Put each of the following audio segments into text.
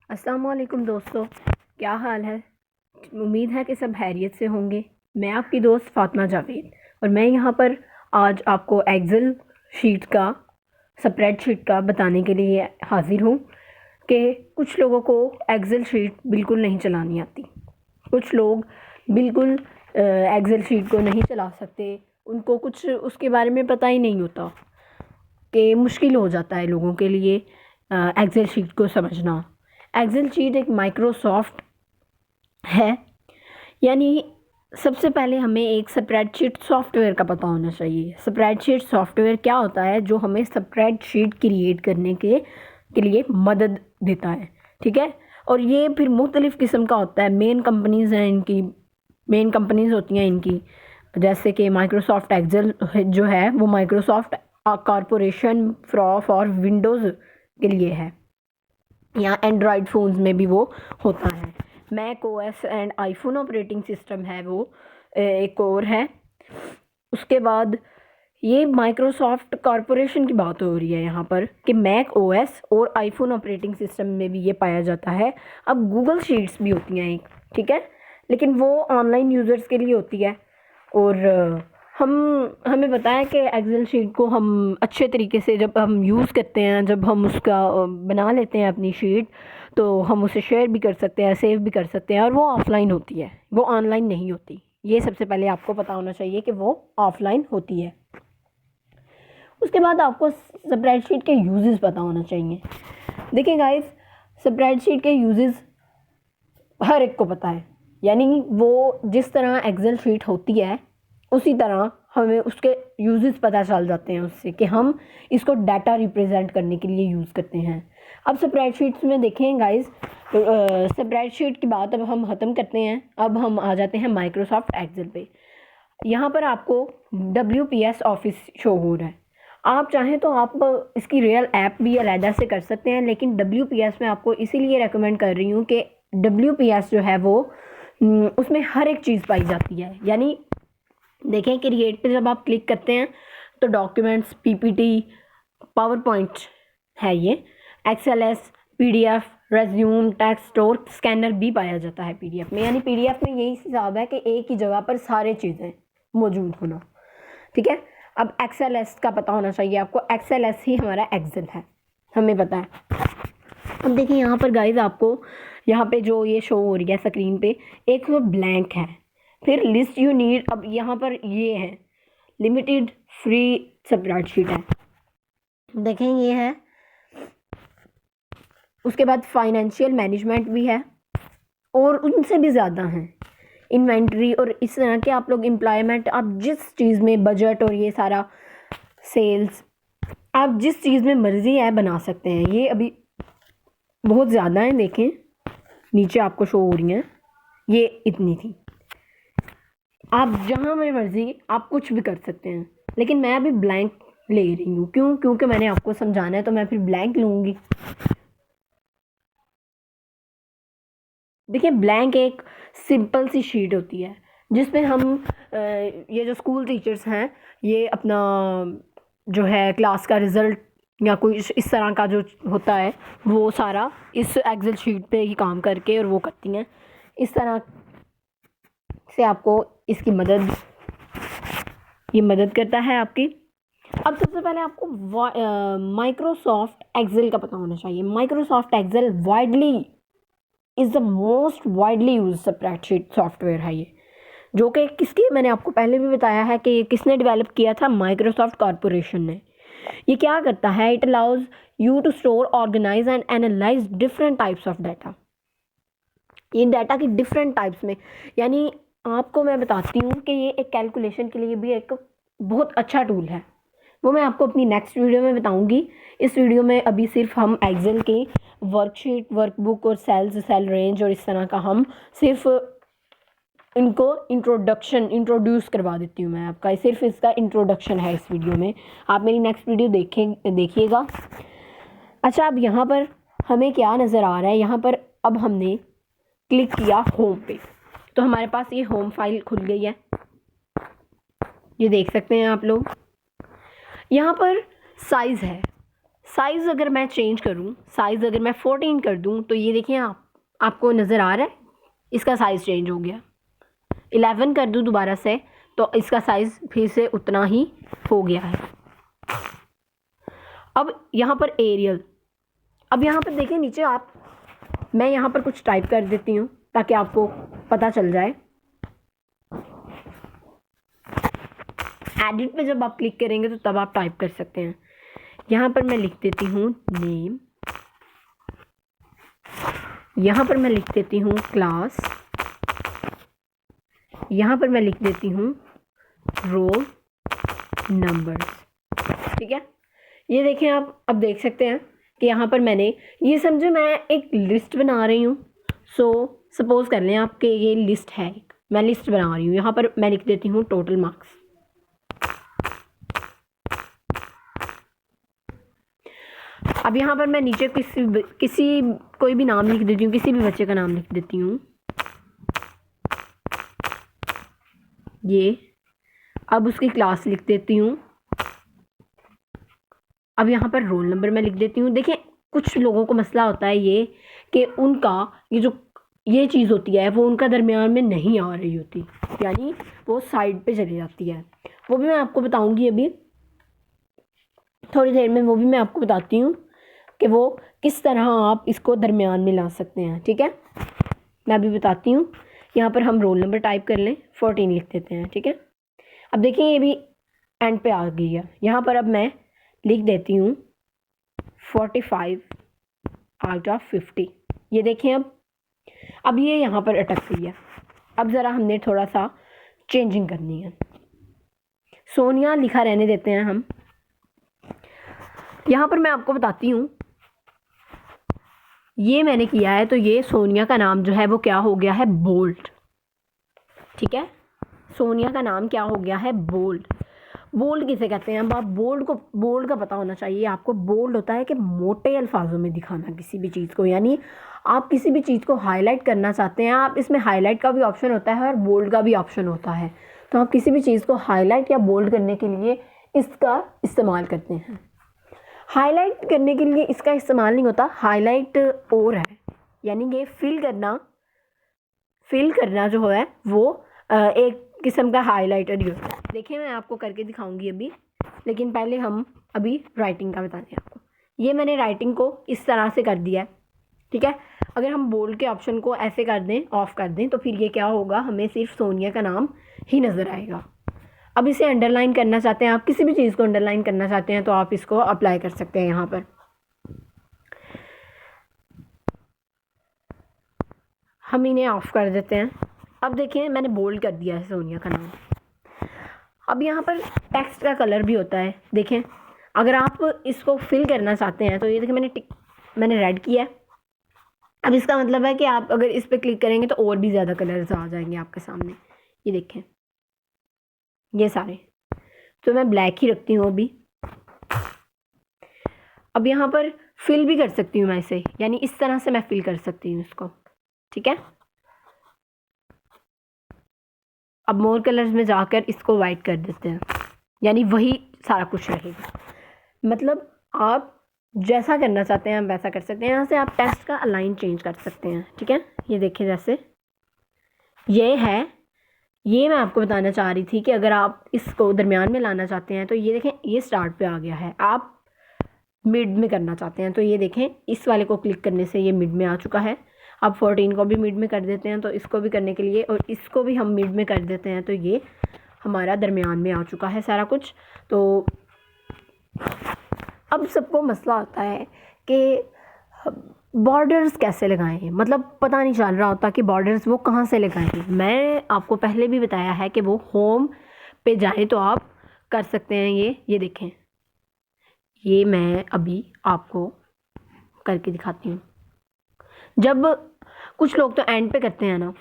अस्सलाम वालेकुम दोस्तों, क्या हाल है। उम्मीद है कि सब खैरियत से होंगे। मैं आपकी दोस्त फ़ातिमा जावेद और मैं यहाँ पर आज आपको एक्सेल शीट का स्प्रेडशीट का बताने के लिए हाज़िर हूँ कि कुछ लोगों को एक्सेल शीट बिल्कुल नहीं चलानी आती। कुछ लोग बिल्कुल एक्सेल शीट को नहीं चला सकते, उनको कुछ उसके बारे में पता ही नहीं होता कि मुश्किल हो जाता है लोगों के लिए एक्सेल शीट को समझना। एक्सेल शीट एक माइक्रोसॉफ्ट है, यानी सबसे पहले हमें एक स्प्रेडशीट सॉफ्टवेयर का पता होना चाहिए। स्प्रेडशीट सॉफ्टवेयर क्या होता है? जो हमें स्प्रेडशीट क्रिएट करने के लिए मदद देता है, ठीक है। और ये फिर मुख्तलिफ़ किस्म का होता है। मेन कंपनीज़ होती हैं इनकी, जैसे कि माइक्रोसॉफ्ट एक्सेल जो है वो माइक्रोसॉफ्ट कॉरपोरेशन फॉर विंडोज़ के लिए है, या एंड्रॉयड फ़ोन्स में भी वो होता है। Mac OS and iPhone operating system है, वो एक और है। उसके बाद ये माइक्रोसॉफ्ट कॉरपोरेशन की बात हो रही है यहाँ पर कि मैक ओएस और आईफोन ऑपरेटिंग सिस्टम में भी ये पाया जाता है। अब गूगल शीट्स भी होती हैं एक, ठीक है, लेकिन वो ऑनलाइन यूज़र्स के लिए होती है। और हमें पता है कि एक्सेल शीट को हम अच्छे तरीके से जब हम यूज़ करते हैं, जब हम उसका बना लेते हैं अपनी शीट, तो हम उसे शेयर भी कर सकते हैं, सेव भी कर सकते हैं, और वो ऑफ़लाइन होती है, वो ऑनलाइन नहीं होती। ये सबसे पहले आपको पता होना चाहिए कि वो ऑफ़लाइन होती है। उसके बाद आपको स्प्रेडशीट के यूजेस पता होना चाहिए। देखिए गाइस, स्प्रेडशीट के यूजेस हर एक को पता है, यानी वो जिस तरह एक्सेल शीट होती है उसी तरह हमें उसके यूजेस पता चल जाते हैं उससे कि हम इसको डाटा रिप्रेजेंट करने के लिए यूज़ करते हैं। अब स्प्रेडशीट्स में देखें गाइस, स्प्रेडशीट की बात अब हम ख़त्म करते हैं। अब हम आ जाते हैं माइक्रोसॉफ्ट एक्सेल पे। यहाँ पर आपको WPS ऑफिस शो हो रहा है। आप चाहें तो आप इसकी रियल ऐप भी अलहदा से कर सकते हैं, लेकिन WPS में आपको इसीलिए रेकमेंड कर रही हूँ कि WPS जो है वो उसमें हर एक चीज़ पाई जाती है। यानी देखें, क्रिएट पे जब आप क्लिक करते हैं तो डॉक्यूमेंट्स, PPT, पावर पॉइंट है, ये XLS, PDF, रेज्यूम, टेक्स्ट और स्कैनर भी पाया जाता है PDF में। यानी PDF में यही हिसाब है कि एक ही जगह पर सारे चीज़ें मौजूद होना, ठीक है। अब XLS का पता होना चाहिए आपको। XLS ही हमारा एक्सेल है, हमें पता है। अब देखिए यहाँ पर गाइज, आपको यहाँ पे जो ये शो हो रही है स्क्रीन पे, एक ब्लैंक है, फिर लिस्ट यू नीड। अब यहाँ पर ये है लिमिटेड फ्री स्प्रेडशीट है, देखें ये है। उसके बाद फाइनेंशियल मैनेजमेंट भी है, और उनसे भी ज़्यादा हैं, इन्वेंट्री और इस तरह के। आप लोग एम्प्लॉयमेंट, आप जिस चीज़ में बजट और ये सारा सेल्स, आप जिस चीज़ में मर्ज़ी है बना सकते हैं। ये अभी बहुत ज़्यादा है, देखें नीचे आपको शो हो रही हैं, ये इतनी थी। आप जहाँ में मर्ज़ी आप कुछ भी कर सकते हैं, लेकिन मैं अभी ब्लैंक ले रही हूँ। क्योंकि मैंने आपको समझाना है, तो मैं फिर ब्लैंक लूँगी। देखिए, ब्लैंक एक सिंपल सी शीट होती है जिसमें हम ये जो स्कूल टीचर्स हैं, ये अपना जो है क्लास का रिज़ल्ट या कोई इस तरह का जो होता है, वो सारा इस एक्सेल शीट पे ही काम करके और वो करती हैं। इस तरह से आपको इसकी ये मदद करता है आपकी। अब सबसे पहले आपको माइक्रोसॉफ्ट एक्सेल का पता होना चाहिए। Microsoft Excel widely is the most widely use spreadsheet software है ये, जो कि किसकी, मैंने आपको पहले भी बताया है कि ये किसने डेवलप किया था, माइक्रोसॉफ्ट कॉरपोरेशन ने। ये क्या करता है? It allows you to store, organise and analyse different types of data. ये डाटा की डिफरेंट टाइप्स में, यानी आपको मैं बताती हूँ कि ये एक कैलकुलेशन के लिए भी एक बहुत अच्छा टूल है। वो मैं आपको अपनी नेक्स्ट वीडियो में बताऊंगी। इस वीडियो में अभी सिर्फ हम एक्सेल की वर्कशीट, वर्कबुक और सेल रेंज और इस तरह का हम सिर्फ इनको इंट्रोड्यूस करवा देती हूँ मैं आपका। सिर्फ इसका इंट्रोडक्शन है इस वीडियो में। आप मेरी नेक्स्ट वीडियो देखिएगा। अच्छा, अब यहाँ पर हमें क्या नज़र आ रहा है? यहाँ पर अब हमने क्लिक किया होम पे, तो हमारे पास ये होम फाइल खुल गई है, ये देख सकते हैं आप लोग। यहाँ पर साइज़ है, साइज़ अगर मैं चेंज करूँ, साइज़ अगर मैं 14 कर दूँ तो ये देखिए आपको नज़र आ रहा है इसका साइज़ चेंज हो गया। 11 कर दूँ दोबारा से तो इसका साइज़ फिर से उतना ही हो गया है। अब यहाँ पर एरियल, अब यहाँ पर देखिए नीचे मैं यहाँ पर कुछ टाइप कर देती हूँ ताकि आपको पता चल जाए। एडिट पे जब आप क्लिक करेंगे तो तब आप टाइप कर सकते हैं। यहाँ पर मैं लिख देती हूँ नेम, यहाँ पर मैं लिख देती हूँ क्लास, यहाँ पर मैं लिख देती हूँ रोल नंबर। ठीक है, ये देखें आप अब देख सकते हैं कि यहाँ पर मैंने ये समझो मैं एक लिस्ट बना रही हूँ। सपोज कर लें आपके ये लिस्ट है, मैं लिस्ट बना रही हूँ। यहाँ पर मैं लिख देती हूँ टोटल मार्क्स। अब यहाँ पर मैं नीचे किसी कोई भी नाम लिख देती हूँ, किसी भी बच्चे का नाम लिख देती हूँ ये। अब उसकी क्लास लिख देती हूँ। अब यहाँ पर रोल नंबर मैं लिख देती हूँ। देखिए कुछ लोगों को मसला होता है ये कि उनका ये चीज़ होती है वो उनका दरमियान में नहीं आ रही होती, यानी वो साइड पे चली जाती है। वो भी मैं आपको बताऊँगी अभी थोड़ी देर में, वो भी मैं आपको बताती हूँ कि वो किस तरह आप इसको दरमियान में ला सकते हैं। ठीक है, मैं अभी बताती हूँ। यहाँ पर हम रोल नंबर टाइप कर लें, 14 लिख देते हैं। ठीक है, अब देखिए ये भी एंड पे आ गई है। यहाँ पर अब मैं लिख देती हूँ 45 आउट ऑफ 50। ये देखें अब ये यहाँ पर अटक गई है। अब ज़रा हमने थोड़ा सा चेंजिंग करनी है। सोनिया लिखा रहने देते हैं हम। यहाँ पर मैं आपको बताती हूँ ये मैंने किया है तो ये सोनिया का नाम जो है वो क्या हो गया है, बोल्ड। ठीक है, सोनिया का नाम क्या हो गया है, बोल्ड। बोल्ड किसे कहते हैं? अब आप बोल्ड का पता होना चाहिए आपको। बोल्ड होता है कि मोटे अल्फाजों में दिखाना किसी भी चीज़ को, यानी आप किसी भी चीज़ को हाईलाइट करना चाहते हैं, आप इसमें हाईलाइट का भी ऑप्शन होता है और बोल्ड का भी ऑप्शन होता है। तो आप किसी भी चीज़ को हाईलाइट या बोल्ड करने के लिए इसका इस्तेमाल करते हैं। हाईलाइट करने के लिए इसका इस्तेमाल नहीं होता, हाईलाइट और है, यानी कि फिल करना जो है वो एक किस्म का हाईलाइटर ही होता है। देखिए मैं आपको करके दिखाऊंगी अभी, लेकिन पहले हम अभी राइटिंग का बताते हैं आपको। ये मैंने राइटिंग को इस तरह से कर दिया है। ठीक है, अगर हम बोल्ड के ऑप्शन को ऐसे कर दें, ऑफ कर दें, तो फिर ये क्या होगा, हमें सिर्फ सोनिया का नाम ही नज़र आएगा। अब इसे अंडरलाइन करना चाहते हैं आप, किसी भी चीज़ को अंडरलाइन करना चाहते हैं तो आप इसको अप्लाई कर सकते हैं। यहाँ पर हम इन्हें ऑफ कर देते हैं। अब देखिए मैंने बोल्ड कर दिया है सोनिया का नाम। अब यहाँ पर टेक्स्ट का कलर भी होता है। देखें अगर आप इसको फिल करना चाहते हैं तो ये देखिए मैंने रेड किया है। अब इसका मतलब है कि आप अगर इस पर क्लिक करेंगे तो और भी ज़्यादा कलर्स आ जाएंगे आपके सामने। ये देखें ये सारे, तो मैं ब्लैक ही रखती हूँ अभी। अब यहाँ पर फिल भी कर सकती हूँ मैं इसे, यानी इस तरह से मैं फिल कर सकती हूँ इसको। ठीक है, अब मोर कलर्स में जाकर इसको वाइट कर देते हैं, यानी वही सारा कुछ रहेगा। मतलब आप जैसा करना चाहते हैं वैसा कर सकते हैं। यहाँ से आप टेक्स्ट का अलाइन चेंज कर सकते हैं। ठीक है, ये देखिए जैसे ये है, ये मैं आपको बताना चाह रही थी कि अगर आप इसको दरमियान में लाना चाहते हैं तो ये देखें ये स्टार्ट पे आ गया है। आप मिड में करना चाहते हैं तो ये देखें इस वाले को क्लिक करने से ये मिड में आ चुका है। अब 14 को भी मिड में कर देते हैं तो इसको भी करने के लिए, और इसको भी हम मिड में कर देते हैं तो ये हमारा दरमियान में आ चुका है सारा कुछ। तो अब सबको मसला आता है कि बॉर्डर्स कैसे लगाएं, मतलब पता नहीं चल रहा होता कि बॉर्डर्स वो कहाँ से लगाएं। मैं आपको पहले भी बताया है कि वो होम पे जाएं तो आप कर सकते हैं। ये देखें, ये मैं अभी आपको करके दिखाती हूँ। जब कुछ लोग तो एंड पे करते हैं ना,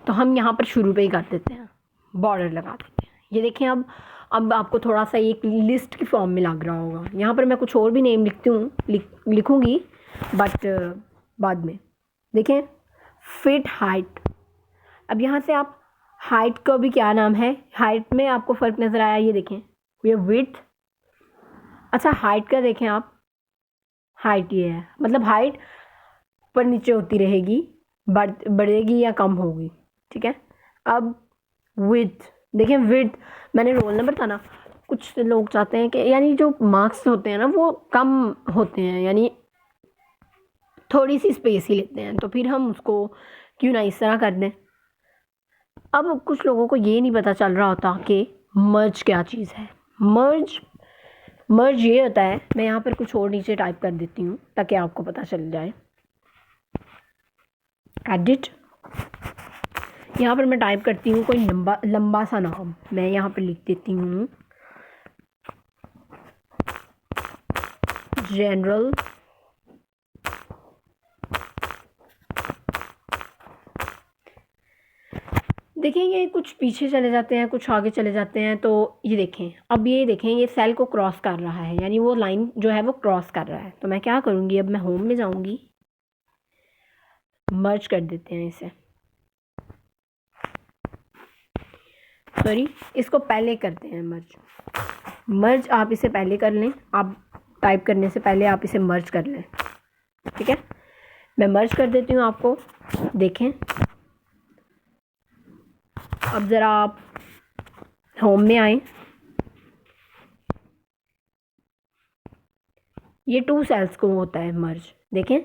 तो हम यहाँ पर शुरू पे ही कर देते हैं, बॉर्डर लगा देते हैं। ये देखें अब आपको थोड़ा सा एक लिस्ट की फॉर्म में लग रहा होगा। यहाँ पर मैं कुछ और भी नेम लिखूँगी बट बाद में। देखें फिट हाइट, अब यहाँ से आप हाइट का भी क्या नाम है, हाइट में आपको फ़र्क नज़र आया। ये देखें ये विड्थ। अच्छा हाइट का देखें आप, हाइट ये है, मतलब हाइट ऊपर नीचे होती रहेगी, बढ़ेगी या कम होगी, ठीक है। अब विड्थ देखें, विड्थ मैंने रोल नंबर था ना, कुछ लोग चाहते हैं कि यानी जो मार्क्स होते हैं ना वो कम होते हैं, यानी थोड़ी सी स्पेस ही लेते हैं, तो फिर हम उसको क्यों ना इस तरह कर दें। अब कुछ लोगों को ये नहीं पता चल रहा होता कि मर्ज क्या चीज़ है। मर्ज मर्ज ये होता है, मैं यहाँ पर कुछ और नीचे टाइप कर देती हूँ ताकि आपको पता चल जाए। एडिट, यहाँ पर मैं टाइप करती हूँ कोई लंबा सा नाम, मैं यहाँ पर लिख देती हूँ जनरल देखें ये कुछ पीछे चले जाते हैं, कुछ आगे चले जाते हैं, तो ये देखें, अब ये देखें ये सेल को क्रॉस कर रहा है, यानी वो लाइन जो है वो क्रॉस कर रहा है। तो मैं क्या करूँगी, अब मैं होम में जाऊँगी, मर्ज कर देते हैं इसे, सॉरी इसको पहले करते हैं मर्ज आप इसे पहले कर लें, आप टाइप करने से पहले आप इसे मर्ज कर लें, ठीक है। मैं मर्ज कर देती हूँ आपको, देखें। अब ज़रा आप होम में आए, ये 2 सेल्स को होता है मर्ज। देखें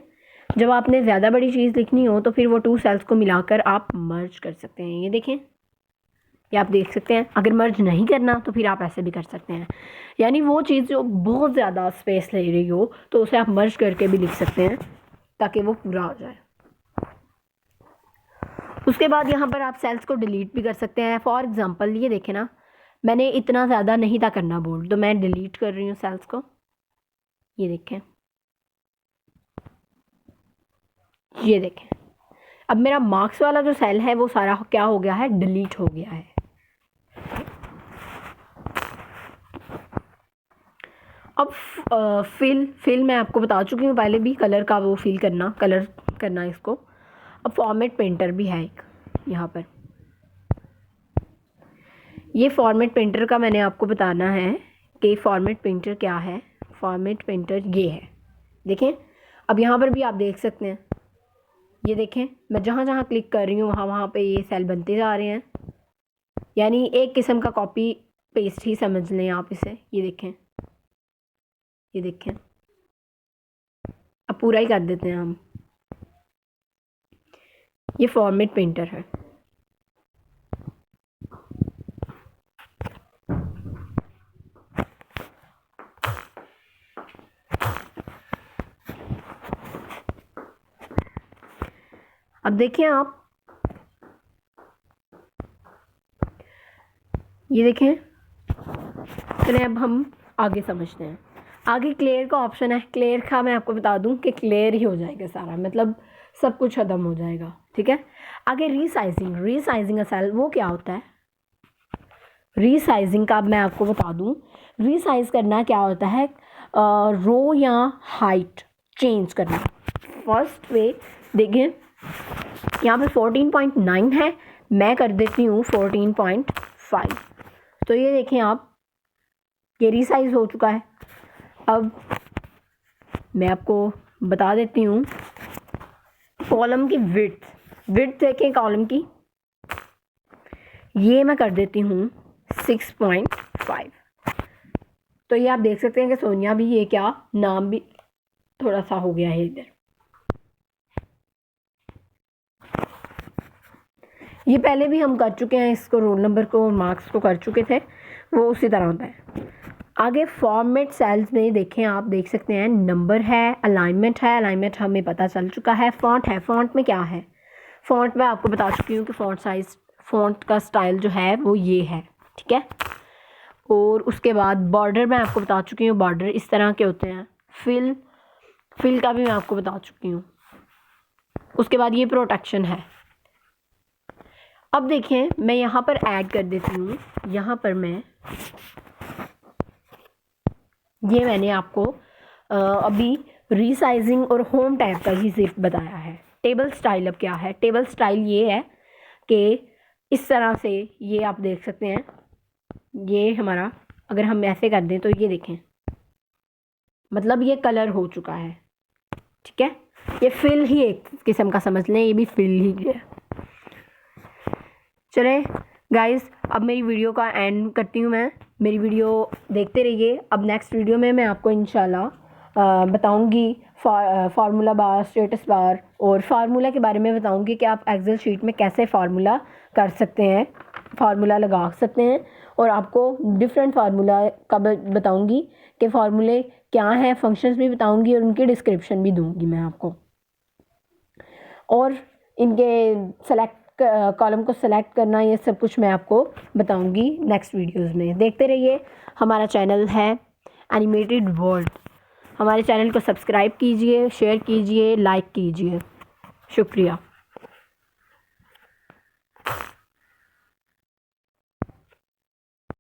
जब आपने ज़्यादा बड़ी चीज़ लिखनी हो तो फिर वो 2 सेल्स को मिलाकर आप मर्ज कर सकते हैं। ये देखें, ये आप देख सकते हैं। अगर मर्ज नहीं करना तो फिर आप ऐसे भी कर सकते हैं, यानी वो चीज़ जो बहुत ज़्यादा स्पेस ले रही हो तो उसे आप मर्ज करके भी लिख सकते हैं ताकि वो पूरा हो जाए। उसके बाद यहाँ पर आप सेल्स को डिलीट भी कर सकते हैं। फॉर एग्ज़ाम्पल ये देखें ना, मैंने इतना ज़्यादा नहीं था करना बोल्ड, तो मैं डिलीट कर रही हूँ सेल्स को। ये देखें, ये देखें, अब मेरा मार्क्स वाला जो सेल है वो सारा क्या हो गया है, डिलीट हो गया है। अब फिल मैं आपको बता चुकी हूँ पहले भी, कलर का वो फिल करना, कलर करना इसको। अब फॉर्मेट पेंटर भी है एक यहाँ पर, ये फॉर्मेट पेंटर का मैंने आपको बताना है कि फॉर्मेट पेंटर क्या है। फॉर्मेट पेंटर ये है, देखें। अब यहाँ पर भी आप देख सकते हैं, ये देखें मैं जहाँ जहाँ क्लिक कर रही हूँ वहाँ वहाँ पे ये सेल बनते जा रहे हैं, यानी एक किस्म का कॉपी पेस्ट ही समझ लें आप इसे। ये देखें, ये देखें, अब पूरा ही कर देते हैं हम। ये फॉर्मेट पेंटर है। अब देखिए आप, ये देखें, चलिए अब हम आगे समझते हैं। आगे क्लियर का ऑप्शन है, क्लियर का मैं आपको बता दूं कि क्लियर ही हो जाएगा सारा, मतलब सब कुछ ख़त्म हो जाएगा, ठीक है। आगे रीसाइजिंग अ सेल वो क्या होता है। रीसाइजिंग का अब मैं आपको बता दूं, रीसाइज करना क्या होता है, रो या हाइट चेंज करना। फर्स्ट वे देखें, यहाँ पे 14.9 है, मैं कर देती हूँ 14.5, तो ये देखें आप, ये रीसाइज हो चुका है। अब मैं आपको बता देती हूँ कॉलम की विड्थ देखें कॉलम की, ये मैं कर देती हूँ 6.5। तो ये आप देख सकते हैं कि सोनिया भी, ये क्या नाम भी थोड़ा सा हो गया है इधर। ये पहले भी हम कर चुके हैं इसको, रोल नंबर को मार्क्स को कर चुके थे, वो उसी तरह होता है। आगे फॉर्मेट सेल्स में देखें, आप देख सकते हैं नंबर है, अलाइनमेंट है, अलाइनमेंट हमें पता चल चुका है। फ़ॉन्ट है, फ़ॉन्ट में क्या है, फ़ॉन्ट में आपको बता चुकी हूँ कि फ़ॉन्ट साइज़, फ़ॉन्ट का स्टाइल जो है वो ये है, ठीक है। और उसके बाद बॉर्डर मैं आपको बता चुकी हूँ, बॉर्डर इस तरह के होते हैं। फिल का भी मैं आपको बता चुकी हूँ। उसके बाद ये प्रोटेक्शन है। अब देखें मैं यहाँ पर ऐड कर देती हूँ, यहाँ पर मैं ये मैंने आपको अभी रीसाइजिंग और होम टैब का ही सिर्फ बताया है। टेबल स्टाइल अब क्या है, टेबल स्टाइल ये है कि इस तरह से, ये आप देख सकते हैं, ये हमारा अगर हम ऐसे कर दें तो ये देखें, मतलब ये कलर हो चुका है, ठीक है, ये फिल ही एक किस्म का समझ लें, ये भी फिल ही है। चले गाइस, अब मेरी वीडियो का एंड करती हूँ मैं। मेरी वीडियो देखते रहिए। अब नेक्स्ट वीडियो में मैं आपको इंशाल्लाह बताऊँगी फार्मूला बार, स्टेटस बार और फार्मूला के बारे में बताऊँगी कि आप एक्सेल शीट में कैसे फार्मूला कर सकते हैं, फार्मूला लगा सकते हैं। और आपको डिफरेंट फार्मूला का बताऊँगी कि फार्मूले क्या हैं, फंक्शंस भी बताऊँगी और उनकी डिस्क्रिप्शन भी दूँगी मैं आपको। और इनके सेलेक्ट कॉलम को सेलेक्ट करना, ये सब कुछ मैं आपको बताऊंगी नेक्स्ट वीडियोस में। देखते रहिए। हमारा चैनल है एनिमेटेड वर्ल्ड। हमारे चैनल को सब्सक्राइब कीजिए, शेयर कीजिए, लाइक कीजिए। शुक्रिया।